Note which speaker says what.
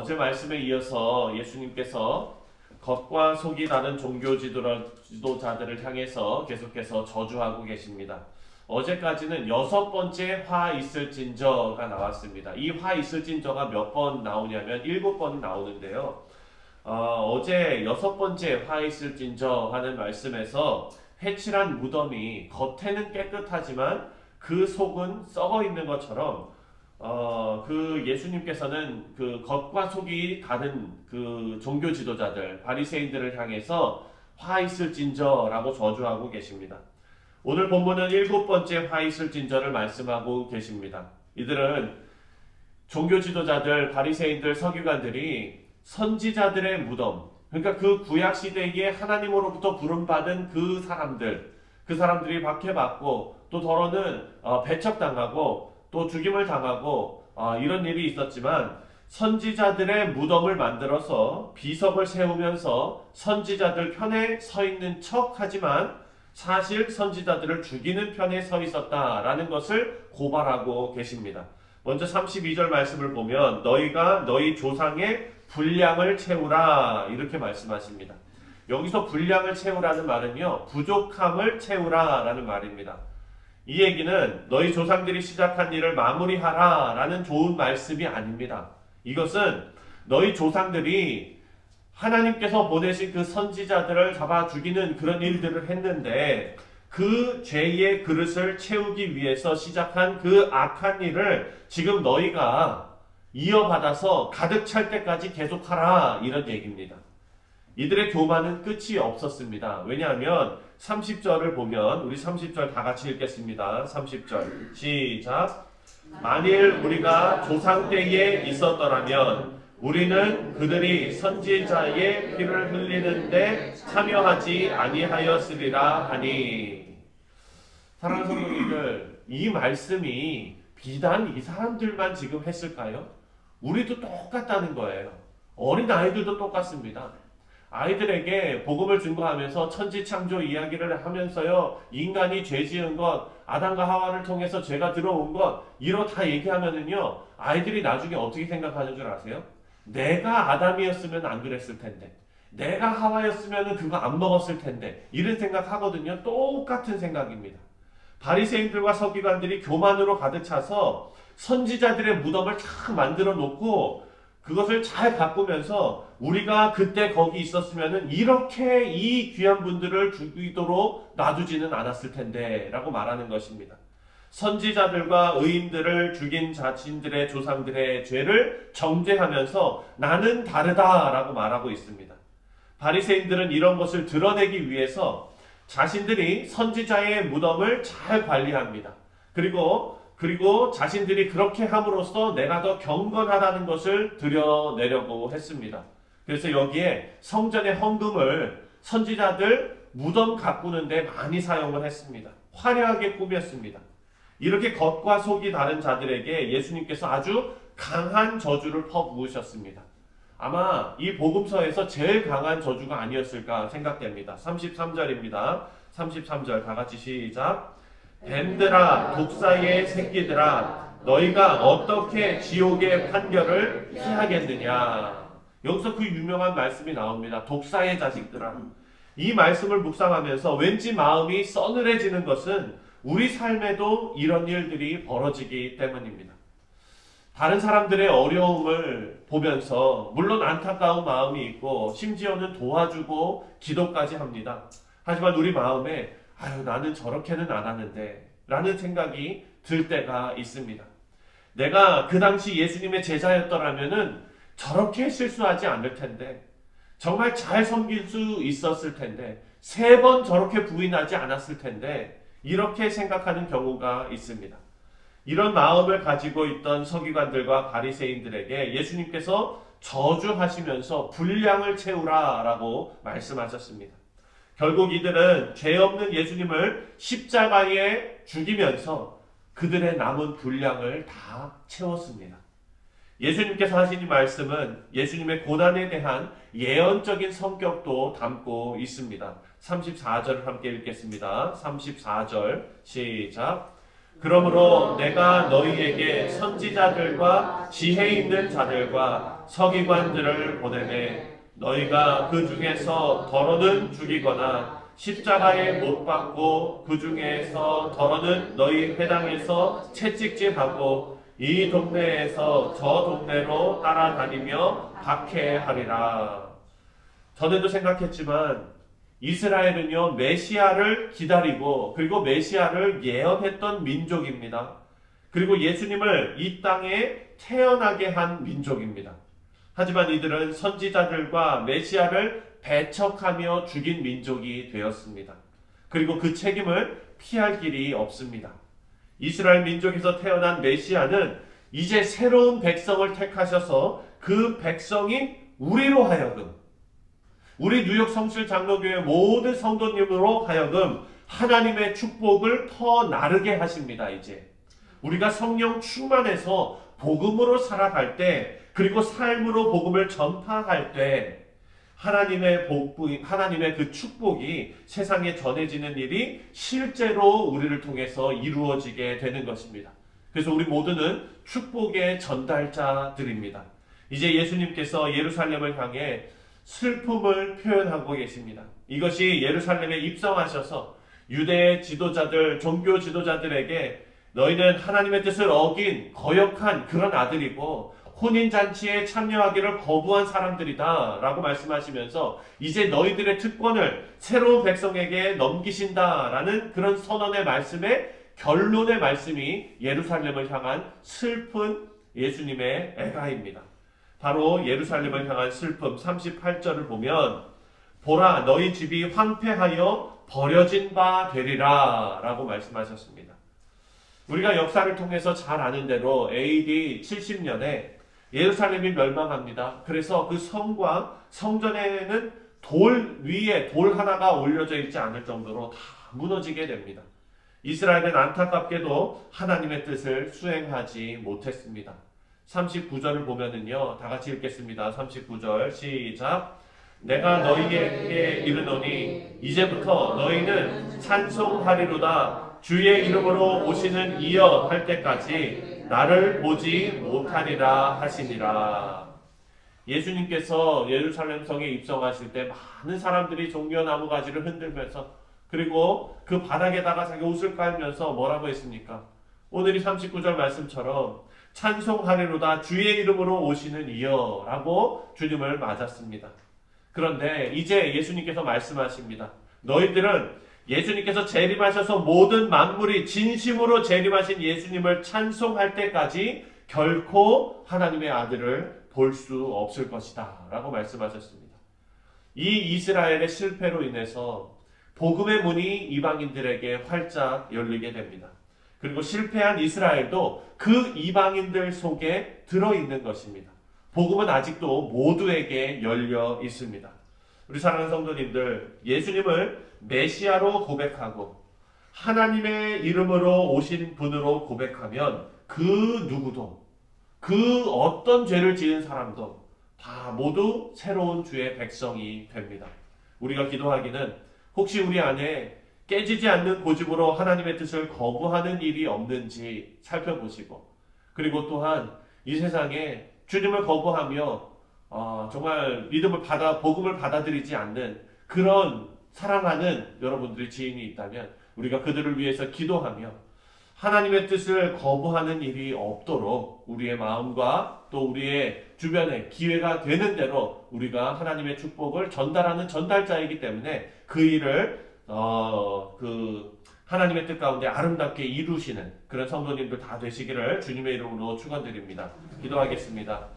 Speaker 1: 어제 말씀에 이어서 예수님께서 겉과 속이 다른 종교 지도자들을 향해서 계속해서 저주하고 계십니다. 어제까지는 6번째 화 있을진저가 나왔습니다. 이 화 있을진저가 몇 번 나오냐면 7번 나오는데요. 어제 6번째 화 있을진저 하는 말씀에서 회칠한 무덤이 겉에는 깨끗하지만 그 속은 썩어 있는 것처럼 그 예수님께서는 그 겉과 속이 다른 그 종교 지도자들, 바리새인들을 향해서 화 있을진저라고 저주하고 계십니다. 오늘 본문은 7번째 화 있을진저를 말씀하고 계십니다. 이들은 종교 지도자들, 바리새인들, 서기관들이 선지자들의 무덤, 그러니까 그 구약 시대에 하나님으로부터 부름받은 그 사람들이 박해받고 또 더러는 배척당하고 또 죽임을 당하고 이런 일이 있었지만 선지자들의 무덤을 만들어서 비석을 세우면서 선지자들 편에 서 있는 척 하지만 사실 선지자들을 죽이는 편에 서 있었다라는 것을 고발하고 계십니다. 먼저 32절 말씀을 보면 너희가 너희 조상의 분량을 채우라 이렇게 말씀하십니다. 여기서 분량을 채우라는 말은요, 부족함을 채우라라는 말입니다. 이 얘기는 너희 조상들이 시작한 일을 마무리하라 라는 좋은 말씀이 아닙니다. 이것은 너희 조상들이 하나님께서 보내신 그 선지자들을 잡아 죽이는 그런 일들을 했는데 그 죄의 그릇을 채우기 위해서 시작한 그 악한 일을 지금 너희가 이어받아서 가득 찰 때까지 계속하라 이런 얘기입니다. 이들의 교만은 끝이 없었습니다. 왜냐하면 30절을 보면 우리 30절 다 같이 읽겠습니다. 30절 시작. 만일 우리가 조상 때에 있었더라면 우리는 그들이 선지자의 피를 흘리는데 참여하지 아니하였으리라 하니. 사랑하는 성도님들, 이 말씀이 비단 이 사람들만 지금 했을까요? 우리도 똑같다는 거예요. 어린 아이들도 똑같습니다. 아이들에게 복음을 증거하면서 천지창조 이야기를 하면서요, 인간이 죄 지은 것, 아담과 하와를 통해서 죄가 들어온 것, 이로 다 얘기하면은요, 아이들이 나중에 어떻게 생각하는 줄 아세요? 내가 아담이었으면 안 그랬을 텐데, 내가 하와였으면 그거 안 먹었을 텐데, 이런 생각하거든요. 똑같은 생각입니다. 바리새인들과 서기관들이 교만으로 가득 차서 선지자들의 무덤을 참 만들어 놓고 그것을 잘 가꾸면서 우리가 그때 거기 있었으면 이렇게 이 귀한 분들을 죽이도록 놔두지는 않았을 텐데 라고 말하는 것입니다. 선지자들과 의인들을 죽인 자신들의 조상들의 죄를 정죄하면서 나는 다르다라고 말하고 있습니다. 바리새인들은 이런 것을 드러내기 위해서 자신들이 선지자의 무덤을 잘 관리합니다. 그리고 자신들이 그렇게 함으로써 내가 더 경건하다는 것을 드러내려고 했습니다. 그래서 여기에 성전의 헌금을 선지자들 무덤 가꾸는데 많이 사용을 했습니다. 화려하게 꾸몄습니다. 이렇게 겉과 속이 다른 자들에게 예수님께서 아주 강한 저주를 퍼부으셨습니다. 아마 이 복음서에서 제일 강한 저주가 아니었을까 생각됩니다. 33절입니다. 33절 다 같이 시작. 뱀들아, 독사의 새끼들아, 너희가 어떻게 지옥의 판결을 피하겠느냐. 여기서 그 유명한 말씀이 나옵니다. 독사의 자식들아. 이 말씀을 묵상하면서 왠지 마음이 서늘해지는 것은 우리 삶에도 이런 일들이 벌어지기 때문입니다. 다른 사람들의 어려움을 보면서 물론 안타까운 마음이 있고 심지어는 도와주고 기도까지 합니다. 하지만 우리 마음에 아유, 나는 저렇게는 안 하는데 라는 생각이 들 때가 있습니다. 내가 그 당시 예수님의 제자였더라면은 저렇게 실수하지 않을 텐데, 정말 잘 섬길 수 있었을 텐데, 3번 저렇게 부인하지 않았을 텐데, 이렇게 생각하는 경우가 있습니다. 이런 마음을 가지고 있던 서기관들과 바리새인들에게 예수님께서 저주하시면서 분량을 채우라 라고 말씀하셨습니다. 결국 이들은 죄 없는 예수님을 십자가에 죽이면서 그들의 남은 분량을 다 채웠습니다. 예수님께서 하신 이 말씀은 예수님의 고난에 대한 예언적인 성격도 담고 있습니다. 34절을 함께 읽겠습니다. 34절 시작. 그러므로 내가 너희에게 선지자들과 지혜 있는 자들과 서기관들을 보내매 너희가 그 중에서 더러는 죽이거나 십자가에 못 박고 그 중에서 더러는 너희 회당에서 채찍질하고 이 동네에서 저 동네로 따라다니며 박해하리라. 전에도 생각했지만 이스라엘은요, 메시아를 기다리고 그리고 메시아를 예언했던 민족입니다. 그리고 예수님을 이 땅에 태어나게 한 민족입니다. 하지만 이들은 선지자들과 메시아를 배척하며 죽인 민족이 되었습니다. 그리고 그 책임을 피할 길이 없습니다. 이스라엘 민족에서 태어난 메시아는 이제 새로운 백성을 택하셔서 그 백성이 우리로 하여금, 우리 뉴욕 성실 장로교회 모든 성도님으로 하여금 하나님의 축복을 더 나르게 하십니다. 이제 우리가 성령 충만해서 복음으로 살아갈 때, 그리고 삶으로 복음을 전파할 때 하나님의 그 축복이 세상에 전해지는 일이 실제로 우리를 통해서 이루어지게 되는 것입니다. 그래서 우리 모두는 축복의 전달자들입니다. 이제 예수님께서 예루살렘을 향해 슬픔을 표현하고 계십니다. 이것이 예루살렘에 입성하셔서 유대의 지도자들, 종교 지도자들에게 너희는 하나님의 뜻을 어긴 거역한 그런 아들이고 혼인잔치에 참여하기를 거부한 사람들이다 라고 말씀하시면서 이제 너희들의 특권을 새로운 백성에게 넘기신다라는 그런 선언의 말씀에 결론의 말씀이 예루살렘을 향한 슬픈 예수님의 애가입니다. 바로 예루살렘을 향한 슬픔 38절을 보면 보라 너희 집이 황폐하여 버려진 바 되리라 라고 말씀하셨습니다. 우리가 역사를 통해서 잘 아는 대로 AD 70년에 예루살렘이 멸망합니다. 그래서 그 성과 성전에는 돌 위에 돌 하나가 올려져 있지 않을 정도로 다 무너지게 됩니다. 이스라엘은 안타깝게도 하나님의 뜻을 수행하지 못했습니다. 39절을 보면은요, 다 같이 읽겠습니다. 39절 시작. 내가 너희에게 이르노니 이제부터 너희는 찬송하리로다. 주의 이름으로 오시는 이여 할 때까지 나를 보지 못하리라 하시니라. 예수님께서 예루살렘 성에 입성하실 때 많은 사람들이 종려 나무가지를 흔들면서 그리고 그 바닥에다가 자기 옷을 깔면서 뭐라고 했습니까? 오늘이 39절 말씀처럼 찬송하리로다 주의 이름으로 오시는 이여 라고 주님을 맞았습니다. 그런데 이제 예수님께서 말씀하십니다. 너희들은 예수님께서 재림하셔서 모든 만물이 진심으로 재림하신 예수님을 찬송할 때까지 결코 하나님의 아들을 볼 수 없을 것이다 라고 말씀하셨습니다. 이 이스라엘의 실패로 인해서 복음의 문이 이방인들에게 활짝 열리게 됩니다. 그리고 실패한 이스라엘도 그 이방인들 속에 들어있는 것입니다. 복음은 아직도 모두에게 열려 있습니다. 우리 사랑하는 성도님들, 예수님을 메시아로 고백하고 하나님의 이름으로 오신 분으로 고백하면 그 누구도, 그 어떤 죄를 지은 사람도 다 모두 새로운 주의 백성이 됩니다. 우리가 기도하기는 혹시 우리 안에 깨지지 않는 고집으로 하나님의 뜻을 거부하는 일이 없는지 살펴보시고, 그리고 또한 이 세상에 주님을 거부하며 정말 복음을 받아들이지 않는 그런 사랑하는 여러분들의 지인이 있다면 우리가 그들을 위해서 기도하며 하나님의 뜻을 거부하는 일이 없도록 우리의 마음과 또 우리의 주변에 기회가 되는 대로 우리가 하나님의 축복을 전달하는 전달자이기 때문에 그 일을 하나님의 뜻 가운데 아름답게 이루시는 그런 성도님들 다 되시기를 주님의 이름으로 축원드립니다. 기도하겠습니다.